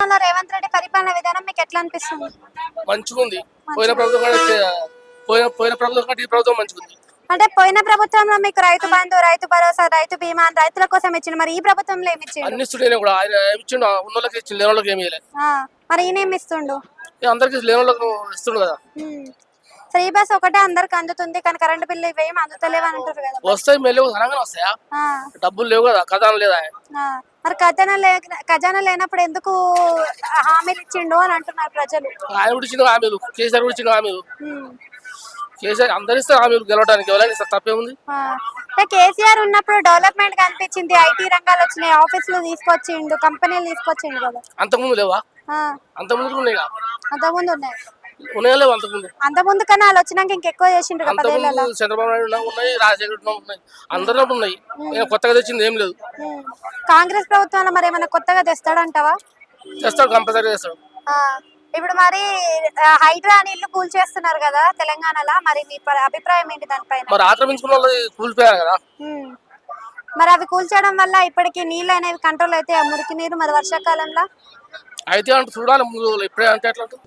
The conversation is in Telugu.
రేవంత్ రెడ్డి పరిపాలన విధానం మీకు ఎట్లా అనిపిస్తుంది? మంచిగుంది. పోయిన ప్రభుత్వం కంటే పోయిన ప్రభుత్వం కంటే ఈ ప్రభుత్వం మంచిగుంది. అంటే పోయిన ప్రభుత్వంలో మీకు రైతు బంధు, రైతు భరోసా, రైతు బీమా రైతుల కోసం ఇచ్చిండు. మరి ఈ ప్రభుత్వంలో ఏమి ఇచ్చిండు? అన్ని ఇస్తుండే కూడా ఆయన ఏమి ఇచ్చిండు, ఉన్నోళ్ళకి ఇచ్చిండు, లేని వాళ్ళకి ఏమి ఇవ్వలేదు. మరి ఈయన ఏమి ఇస్తుండు? అందరికి లేని వాళ్ళకి ఇస్తుండు కదా. ఫ్రీ బస్ ఒకటే అందరికి అందుతుంది కానీ కరెంట్ బిల్లు ఇవేం అందుతలేవు అని అంటారు కదా. వస్తాయి, మెల్లగా అనగానే వస్తాయా? డబ్బులు లేవు కదా, ఖజానా లేదా? మరి ఖజానా లేనప్పుడు ఎందుకు హామీలు ఇచ్చిండు అని అంటున్నారు ప్రజలు. ఆయన కూడా ఇచ్చిన హామీలు, కేసీఆర్ కూడా ఇచ్చిన హామీలు. కేసీఆర్ అందరు ఇస్తారు హామీలు, గెలవడానికి ఎవరైనా ఇస్తారు, తప్పేముంది? కేసీఆర్ ఉన్నప్పుడు డెవలప్మెంట్ కనిపించింది, ఐటీ రంగాలు వచ్చినాయి, ఆఫీసులు తీసుకొచ్చిండు, కంపెనీలు తీసుకొచ్చిండు కదా. అంతకుముందు లేవా? అంతకుముందు ఉన్నాయి, అంతకుముందు ఉన్నాయి. ఉన్నాయా లేవు? అంతకుముందు కన్నా వాళ్ళు వచ్చినాక ఇంకెక్కువ చేసిండ్రు. చంద్రబాబు నాయుడు ఉన్నాయి, రాజశేఖర్ ఉన్నాయి, అందరూ ఉన్నాయి. కొత్తగా తెచ్చింది ఏం లేదు. కాంగ్రెస్ ప్రభుత్వంలో మరి ఏమైనా కొత్తగా తెస్తాడంటావా? తెస్తాడు, కంపల్సరీ తెస్తాడు. ఇప్పుడు మరి హైడ్రా అని ఇల్లు కూల్ చేస్తున్నారు కదా తెలంగాణలో, మరి మీ అభిప్రాయం ఏంటి దానిపైన? మరి ఆక్రమించుకున్న వాళ్ళు కూలిపోయారు కదా. మరి అవి కూల్చడం వల్ల ఇప్పటికి నీళ్ళు అనేవి కంట్రోల్ అయితే మురికి నీరు మరి వర్షాకాలంలో అయితే అంటే చూడాలి, ఇప్పుడే అంటే ఎట్లా.